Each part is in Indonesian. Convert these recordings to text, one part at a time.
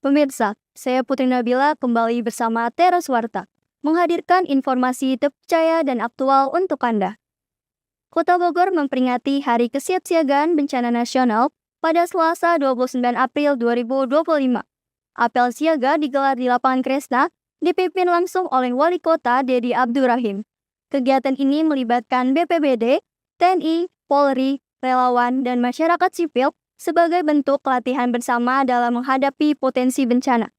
Pemirsa, saya Putri Nabila kembali bersama Teras Warta, menghadirkan informasi terpercaya dan aktual untuk Anda. Kota Bogor memperingati Hari Kesiapsiagaan Bencana Nasional pada Selasa 29 April 2025. Apel siaga digelar di Lapangan Kresna, dipimpin langsung oleh Wali Kota Dedi Abdurrahim. Kegiatan ini melibatkan BPBD, TNI, Polri, relawan, dan masyarakat sipil sebagai bentuk pelatihan bersama dalam menghadapi potensi bencana.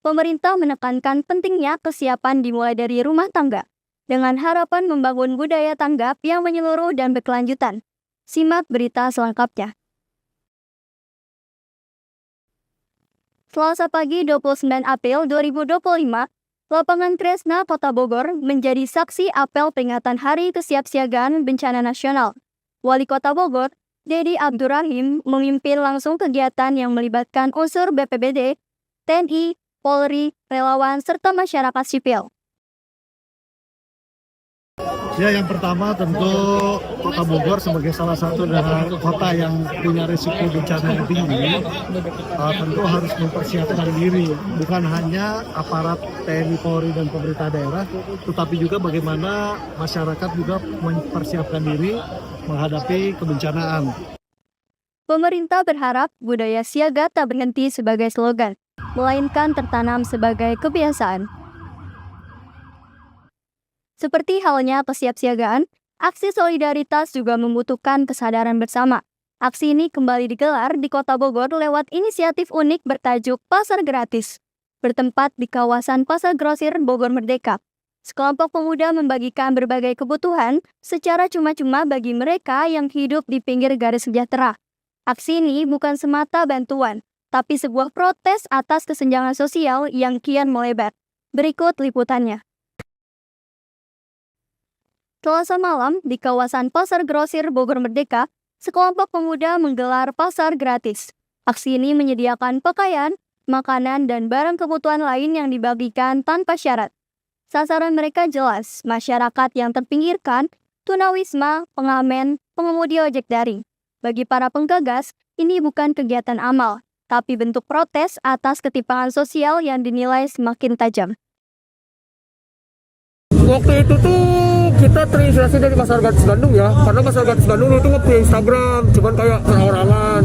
Pemerintah menekankan pentingnya kesiapan dimulai dari rumah tangga, dengan harapan membangun budaya tanggap yang menyeluruh dan berkelanjutan. Simak berita selengkapnya. Selasa pagi 29 April 2025, Lapangan Kresna Kota Bogor menjadi saksi apel peringatan Hari Kesiapsiagaan Bencana Nasional. Wali Kota Bogor, Dedi Abdurrahim, memimpin langsung kegiatan yang melibatkan unsur BPBD, TNI, Polri, relawan, serta masyarakat sipil. Ya, yang pertama tentu Kota Bogor sebagai salah satu daerah kota yang punya risiko bencana yang tinggi, tentu harus mempersiapkan diri, bukan hanya aparat TNI, Polri, dan pemerintah daerah, tetapi juga bagaimana masyarakat juga mempersiapkan diri menghadapi kebencanaan. Pemerintah berharap budaya siaga tak berhenti sebagai slogan, melainkan tertanam sebagai kebiasaan. Seperti halnya kesiapsiagaan, aksi solidaritas juga membutuhkan kesadaran bersama. Aksi ini kembali digelar di Kota Bogor lewat inisiatif unik bertajuk Pasar Gratis, bertempat di kawasan Pasar Grosir Bogor Merdeka. Sekelompok pemuda membagikan berbagai kebutuhan secara cuma-cuma bagi mereka yang hidup di pinggir garis sejahtera. Aksi ini bukan semata bantuan, tapi sebuah protes atas kesenjangan sosial yang kian melebar. Berikut liputannya. Selasa malam, di kawasan Pasar Grosir Bogor Merdeka, sekelompok pemuda menggelar pasar gratis. Aksi ini menyediakan pakaian, makanan, dan barang kebutuhan lain yang dibagikan tanpa syarat. Sasaran mereka jelas, masyarakat yang terpinggirkan, tunawisma, pengamen, pengemudi ojek daring. Bagi para penggagas, ini bukan kegiatan amal, tapi bentuk protes atas ketimpangan sosial yang dinilai semakin tajam. Waktu itu tuh kita terinspirasi dari Pasar Gratis Bandung ya, karena Pasar Gratis Bandung itu nge Instagram, cuman kayak perorangan.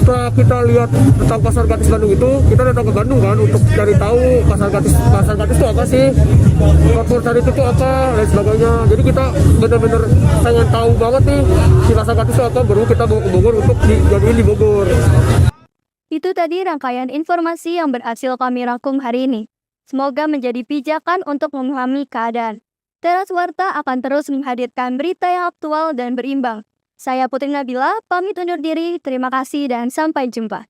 Setelah kita lihat tentang Pasar Gratis Bandung itu, kita datang ke Bandung kan untuk cari tahu pasar gratis itu apa sih, pasar itu tuh apa dan sebagainya. Jadi kita benar-benar pengen tahu banget nih si pasar gratis itu apa, baru kita bawa ke Bogor untuk dijadiin di Bogor. Itu tadi rangkaian informasi yang berhasil kami rangkum hari ini. Semoga menjadi pijakan untuk memahami keadaan. Teras Warta akan terus menghadirkan berita yang aktual dan berimbang. Saya Putri Nabila, pamit undur diri, terima kasih dan sampai jumpa.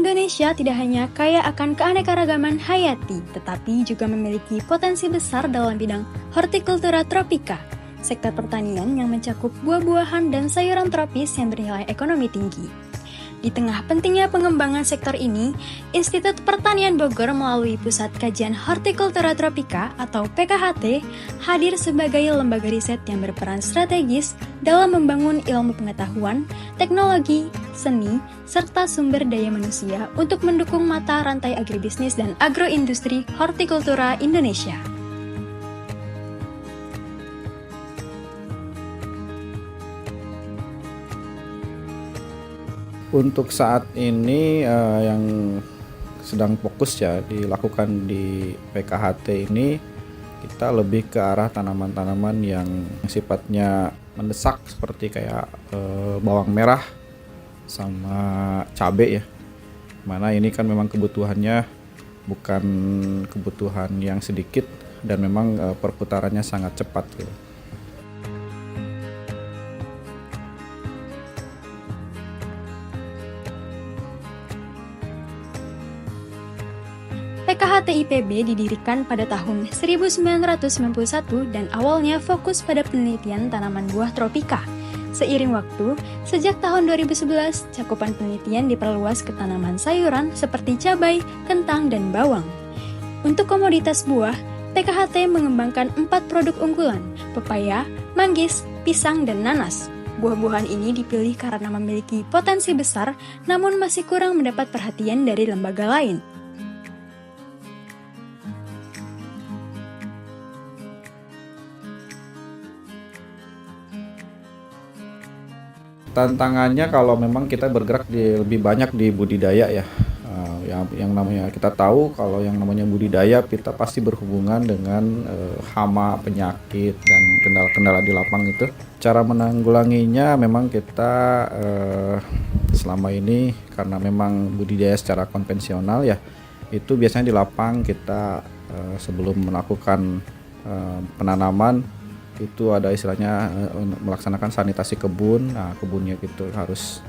Indonesia tidak hanya kaya akan keanekaragaman hayati, tetapi juga memiliki potensi besar dalam bidang hortikultura tropika, sektor pertanian yang mencakup buah-buahan dan sayuran tropis yang bernilai ekonomi tinggi. Di tengah pentingnya pengembangan sektor ini, Institut Pertanian Bogor melalui Pusat Kajian Hortikultura Tropika atau PKHT hadir sebagai lembaga riset yang berperan strategis dalam membangun ilmu pengetahuan, teknologi, seni, serta sumber daya manusia untuk mendukung mata rantai agribisnis dan agroindustri hortikultura Indonesia. Untuk saat ini yang sedang fokus ya dilakukan di PKHT ini, kita lebih ke arah tanaman-tanaman yang sifatnya mendesak seperti kayak bawang merah sama cabai ya. Mana ini kan memang kebutuhannya bukan kebutuhan yang sedikit dan memang perputarannya sangat cepat gitu. PKHT IPB didirikan pada tahun 1991 dan awalnya fokus pada penelitian tanaman buah tropika. Seiring waktu, sejak tahun 2011, cakupan penelitian diperluas ke tanaman sayuran seperti cabai, kentang, dan bawang. Untuk komoditas buah, PKHT mengembangkan 4 produk unggulan, pepaya, manggis, pisang, dan nanas. Buah-buahan ini dipilih karena memiliki potensi besar, namun masih kurang mendapat perhatian dari lembaga lain. Tantangannya kalau memang kita bergerak lebih banyak di budidaya ya. Yang namanya kita tahu kalau yang namanya budidaya kita pasti berhubungan dengan hama, penyakit dan kendala-kendala di lapang itu. Cara menanggulanginya memang kita selama ini karena memang budidaya secara konvensional ya, itu biasanya di lapang kita sebelum melakukan penanaman itu ada istilahnya melaksanakan sanitasi kebun. Nah, kebunnya gitu harus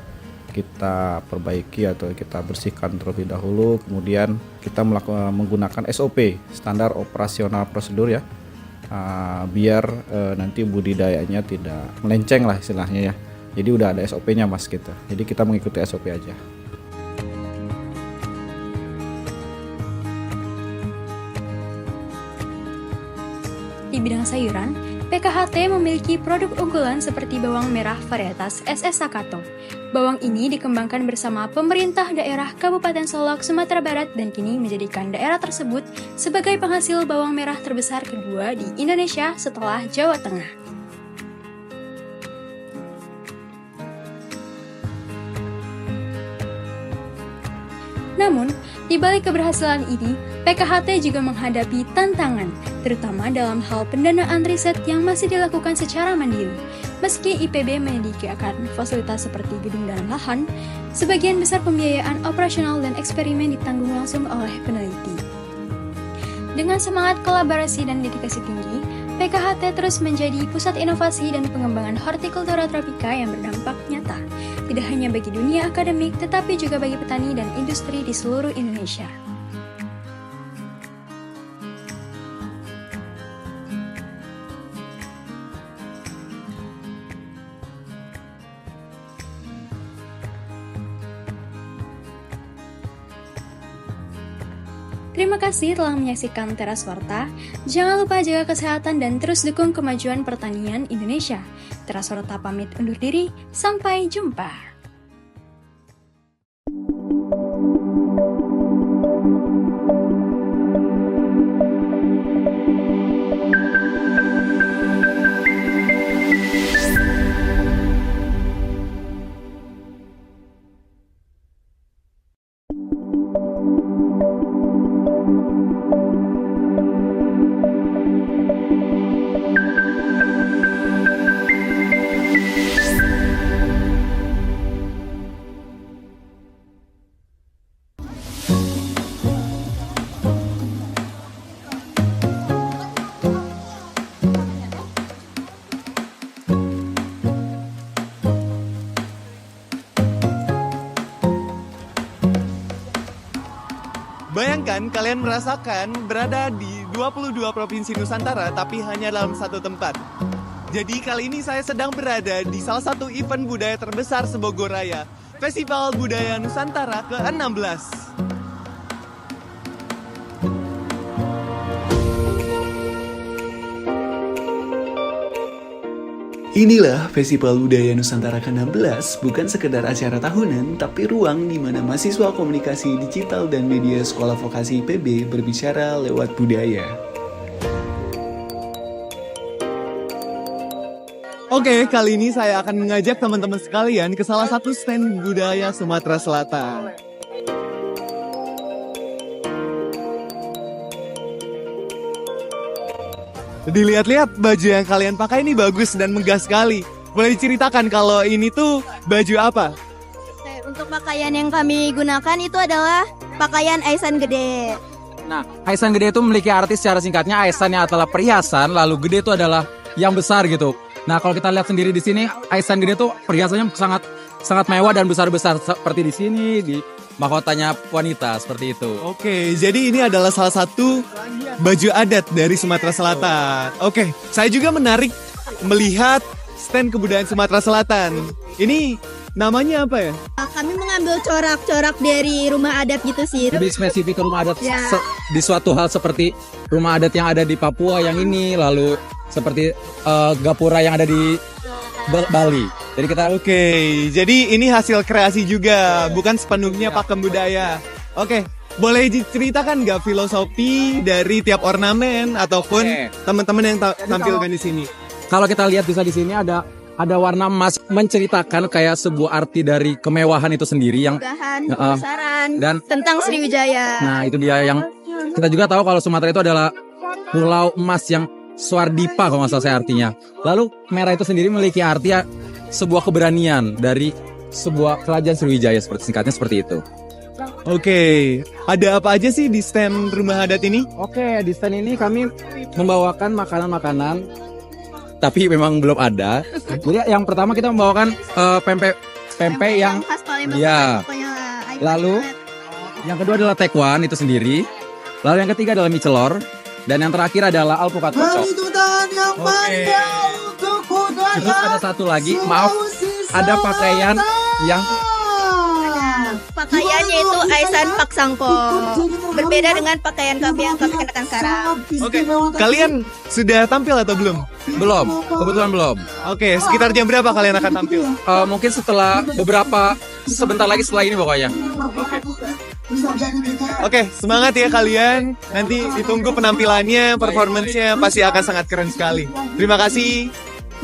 kita perbaiki atau kita bersihkan terlebih dahulu. Kemudian kita menggunakan SOP, standar operasional prosedur ya, biar nanti budidayanya tidak melenceng lah istilahnya ya. Jadi udah ada SOP-nya mas gitu. Jadi kita mengikuti SOP aja. Di bidang sayuran, PKHT memiliki produk unggulan seperti bawang merah varietas SS Sakato. Bawang ini dikembangkan bersama pemerintah daerah Kabupaten Solok, Sumatera Barat dan kini menjadikan daerah tersebut sebagai penghasil bawang merah terbesar kedua di Indonesia setelah Jawa Tengah. Namun, di balik keberhasilan ini, PKHT juga menghadapi tantangan, terutama dalam hal pendanaan riset yang masih dilakukan secara mandiri. Meski IPB menyediakan fasilitas seperti gedung dan lahan, sebagian besar pembiayaan operasional dan eksperimen ditanggung langsung oleh peneliti. Dengan semangat kolaborasi dan dedikasi tinggi, PKHT terus menjadi pusat inovasi dan pengembangan hortikultura tropika yang berdampak nyata, tidak hanya bagi dunia akademik, tetapi juga bagi petani dan industri di seluruh Indonesia. Terima kasih telah menyaksikan Teras Warta. Jangan lupa jaga kesehatan dan terus dukung kemajuan pertanian Indonesia. Teras Warta pamit undur diri, sampai jumpa. Bayangkan kalian merasakan berada di 22 provinsi Nusantara tapi hanya dalam satu tempat. Jadi kali ini saya sedang berada di salah satu event budaya terbesar Sebogor Raya, Festival Budaya Nusantara ke-16. Inilah Festival Budaya Nusantara ke-16, bukan sekedar acara tahunan, tapi ruang di mana mahasiswa komunikasi digital dan media Sekolah Vokasi IPB berbicara lewat budaya. Oke, kali ini saya akan mengajak teman-teman sekalian ke salah satu stand budaya Sumatera Selatan. Dilihat-lihat baju yang kalian pakai ini bagus dan megah sekali. Boleh diceritakan kalau ini tuh baju apa? Untuk pakaian yang kami gunakan itu adalah pakaian Aisan Gede. Nah, Aisan Gede itu memiliki arti secara singkatnya, Aisan yang adalah perhiasan, lalu Gede itu adalah yang besar gitu. Nah, kalau kita lihat sendiri di sini, Aisan Gede itu perhiasannya sangat mewah dan besar-besar seperti di sini di mahkotanya wanita seperti itu. Oke, jadi ini adalah salah satu baju adat dari Sumatera Selatan. Oke, saya juga menarik melihat stand kebudayaan Sumatera Selatan. Ini namanya apa ya? Kami mengambil corak-corak dari rumah adat gitu sih. Lebih spesifik ke rumah adat Ya. di suatu hal seperti rumah adat yang ada di Papua yang ini, lalu seperti gapura yang ada di Bali. Jadi kita Oke, jadi ini hasil kreasi juga, bukan sepenuhnya pakem budaya. Oke, boleh diceritakan nggak filosofi dari tiap ornamen ataupun Oke. teman-teman yang tampilkan di sini? kalau kita lihat bisa di sini ada warna emas menceritakan kayak sebuah arti dari kemewahan itu sendiri yang Kemegahan, Ya, kebesaran, dan tentang Sriwijaya. nah itu dia yang kita juga tahu kalau Sumatera itu adalah pulau emas yang Swardipa kalau nggak salah saya artinya. Lalu merah itu sendiri memiliki arti sebuah keberanian dari sebuah kerajaan Sriwijaya singkatnya seperti itu. Oke, ada apa aja sih di stand rumah adat ini? Oke, di stand ini kami membawakan makanan-makanan, tapi memang belum ada. Jadi yang pertama kita membawakan pempek yang khas Palembang. ya. Pokoknya ayo Lalu yang kedua adalah tekwan itu sendiri. Lalu yang ketiga adalah mie celor. Dan yang terakhir adalah alpukat kocok. Oke. Terus ada satu lagi, maaf, ada pakaian yang pakaiannya itu Aisan Paksangko. Berbeda dengan pakaian kami yang kami kenakan sekarang. Oke, kalian sudah tampil atau belum? belum, kebetulan belum. Oke, sekitar jam berapa kalian akan tampil? Mungkin setelah sebentar lagi setelah ini pokoknya. Oke, semangat ya kalian. Nanti ditunggu penampilannya, performance-nya pasti akan sangat keren sekali. Terima kasih.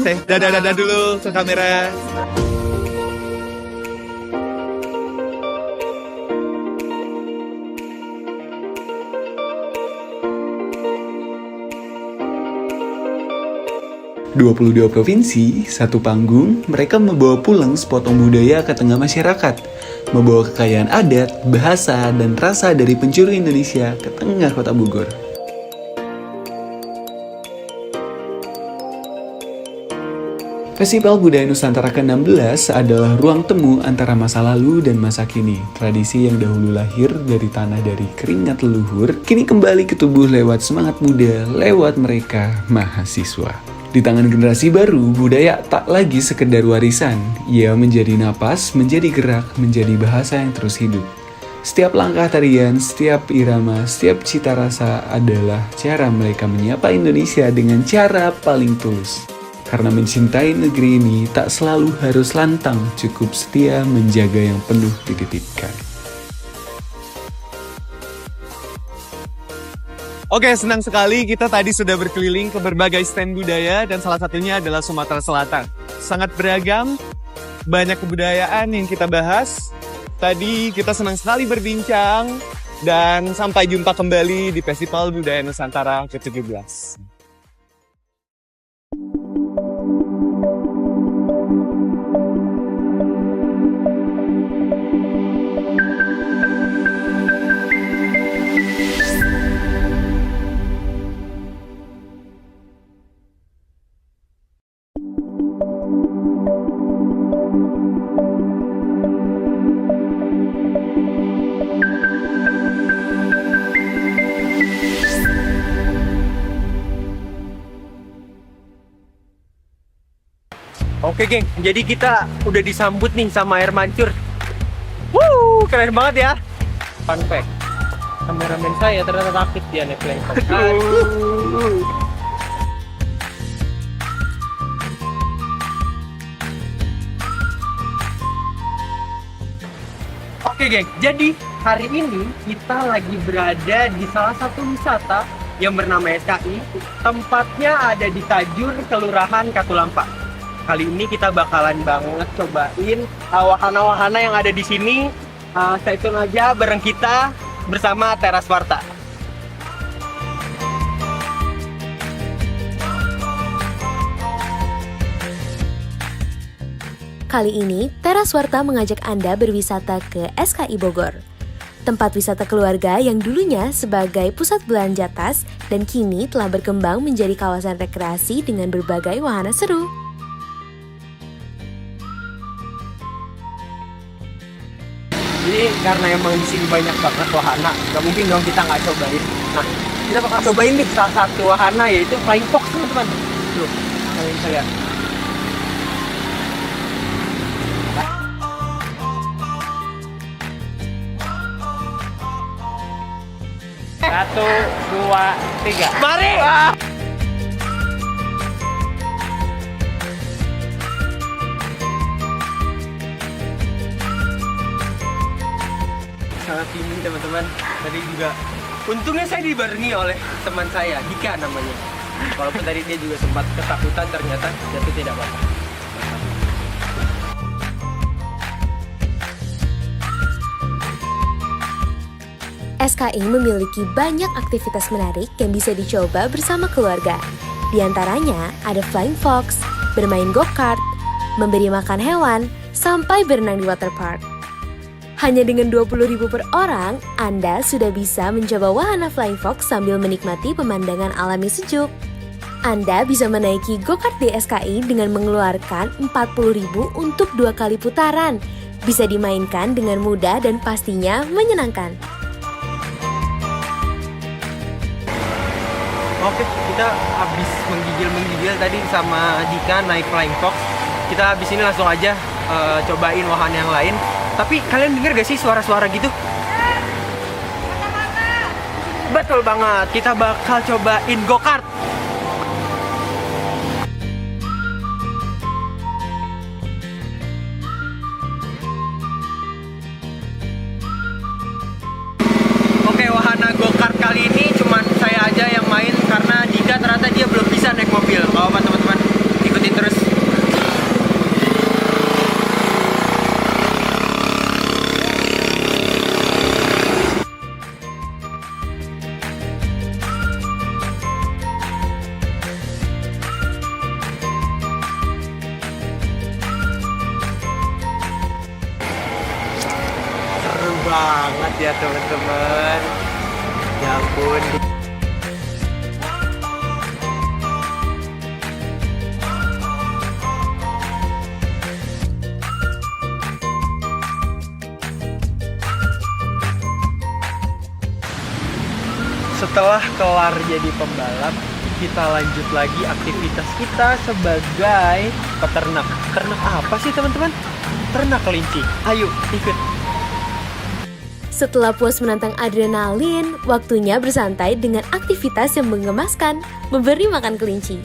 Saya dadah-dadah dulu ke kamera. ...22 provinsi, satu panggung, mereka membawa pulang sepotong budaya ke tengah masyarakat. Membawa kekayaan adat, bahasa, dan rasa dari penjuru Indonesia ke tengah kota Bogor. Festival Budaya Nusantara ke-16 adalah ruang temu antara masa lalu dan masa kini. Tradisi yang dahulu lahir dari tanah dari keringat leluhur, kini kembali ke tubuh lewat semangat muda, lewat mereka mahasiswa. Di tangan generasi baru, budaya tak lagi sekedar warisan. Ia menjadi napas, menjadi gerak, menjadi bahasa yang terus hidup. Setiap langkah tarian, setiap irama, setiap cita rasa adalah cara mereka menyapa Indonesia dengan cara paling tulus. Karena mencintai negeri ini tak selalu harus lantang, cukup setia menjaga yang penuh dititipkan. Oke, senang sekali kita tadi sudah berkeliling ke berbagai stand budaya dan salah satunya adalah Sumatera Selatan. Sangat beragam, banyak kebudayaan yang kita bahas. Tadi kita senang sekali berbincang dan sampai jumpa kembali di Festival Budaya Nusantara ke-17. Oke geng, jadi kita udah disambut nih sama air mancur. Wuh, keren banget ya. Fun fact, kameramen saya ternyata takut dia naik laptop. Oke geng, jadi hari ini kita lagi berada di salah satu wisata yang bernama SKI. Tempatnya ada di Tajur, Kelurahan Katulampa. Kali ini kita bakalan banget cobain wahana-wahana yang ada di sini. Stay tune aja bareng kita bersama Teras Warta. Kali ini, Teras Warta mengajak Anda berwisata ke SKI Bogor. Tempat wisata keluarga yang dulunya sebagai pusat belanja tas dan kini telah berkembang menjadi kawasan rekreasi dengan berbagai wahana seru. Jadi karena emang di sini banyak banget wahana, nggak mungkin dong kita nggak cobain. Nah, kita bakal cobain nih salah satu wahana yaitu Flying Fox, teman-teman. Tuh, kalian bisa lihat. Satu, dua, tiga. Mari! Sangat tinggi teman-teman. Tadi juga untungnya saya dibarengi oleh teman saya, Dika namanya. Walaupun tadi dia juga sempat ketakutan, ternyata jatuh tidak apa-apa. SKI memiliki banyak aktivitas menarik yang bisa dicoba bersama keluarga. Di antaranya ada Flying Fox, bermain go-kart, memberi makan hewan, sampai berenang di waterpark. Hanya dengan 20.000 per orang, Anda sudah bisa mencoba wahana Flying Fox sambil menikmati pemandangan alami sejuk. Anda bisa menaiki go-kart di SKI dengan mengeluarkan 40.000 untuk 2 kali putaran. Bisa dimainkan dengan mudah dan pastinya menyenangkan. Oke, kita habis menggigil tadi sama Dika naik Flying Fox. Kita habis ini langsung aja cobain wahana yang lain. Tapi kalian denger gak sih suara-suara gitu? Betul banget, kita bakal cobain go-kart. Oke, wahana go-kart kali ini cuman saya aja yang main karena Dika ternyata dia belum bisa naik mobil. Gak apa teman-teman, ikutin terus. Seru banget ya teman-teman. Ya ampun. Setelah kelar jadi pembalap, kita lanjut lagi aktivitas kita sebagai peternak. Ternak apa sih teman-teman? Ternak kelinci. Ayo ikut. Setelah puas menantang adrenalin, waktunya bersantai dengan aktivitas yang menggemaskan, memberi makan kelinci.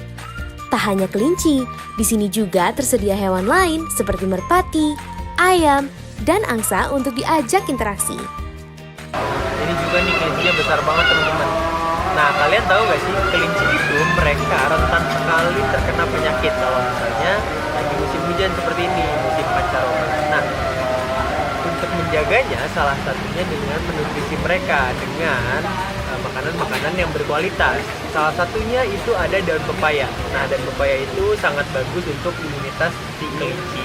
Tak hanya kelinci, di sini juga tersedia hewan lain seperti merpati, ayam, dan angsa untuk diajak interaksi. Ini juga nih kelincinya besar banget teman-teman. Nah, kalian tahu gak sih kelinci itu mereka rentan sekali terkena penyakit kalau misalnya lagi musim hujan seperti ini, musim pancaroba. Nah, untuk menjaganya salah satunya dengan menutrisi mereka dengan makanan-makanan yang berkualitas. Salah satunya itu ada daun pepaya. Nah, daun pepaya itu sangat bagus untuk imunitas si kelinci.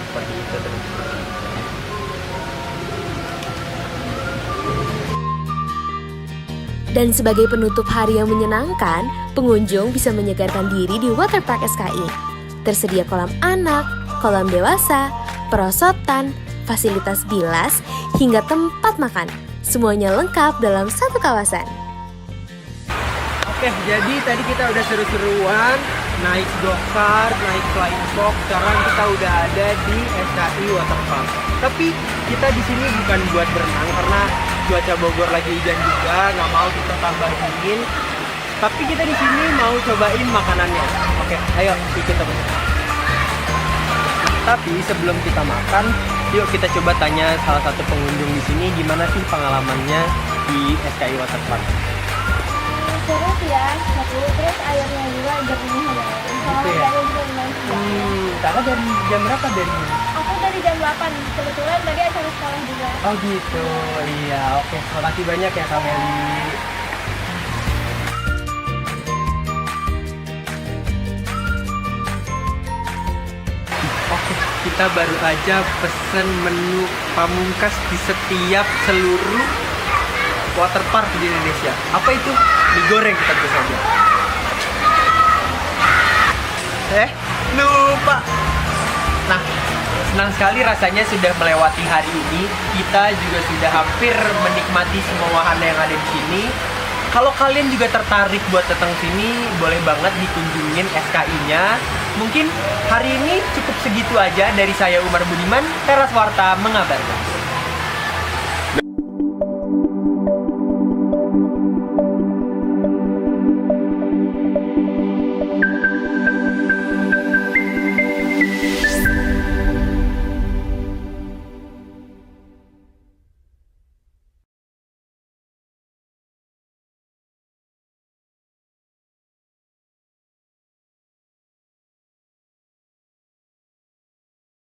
Seperti itu teman-teman. Dan sebagai penutup hari yang menyenangkan, pengunjung bisa menyegarkan diri di Waterpark SKI. Tersedia kolam anak, kolam dewasa, perosotan, fasilitas bilas, hingga tempat makan. Semuanya lengkap dalam satu kawasan. Oke, jadi tadi kita udah seru-seruan naik go-kart, naik Flying Fox. Sekarang kita udah ada di SKI Waterpark. Tapi kita di sini bukan buat berenang karena cuaca Bogor lagi hujan juga, nggak mau kita tambah dingin. Tapi kita di sini mau cobain makanannya. Oke, ayo ikut teman-teman. Tapi sebelum kita makan, yuk kita coba tanya salah satu pengunjung di sini gimana sih pengalamannya di SKI Waterpark. Seru sih ya, seru. Terus airnya juga jernih banget. Gitu ya? Juga lumayan segar. Kakak dari jam berapa dari? Aku dari jam 8, kebetulan tadi acara sekolah juga. Oh gitu, iya oke. Makasih banyak ya Kak Meli. Oke, kita baru aja pesen menu pamungkas di setiap seluruh waterpark di Indonesia. Apa itu? Mie goreng tentu saja. Lupa. Nah, senang sekali rasanya sudah melewati hari ini. Kita juga sudah hampir menikmati semua wahana yang ada di sini. Kalau kalian juga tertarik buat datang sini, boleh banget dikunjungin SKI-nya. Mungkin hari ini cukup segitu aja dari saya Umar Budiman, Teras Warta mengabarkan.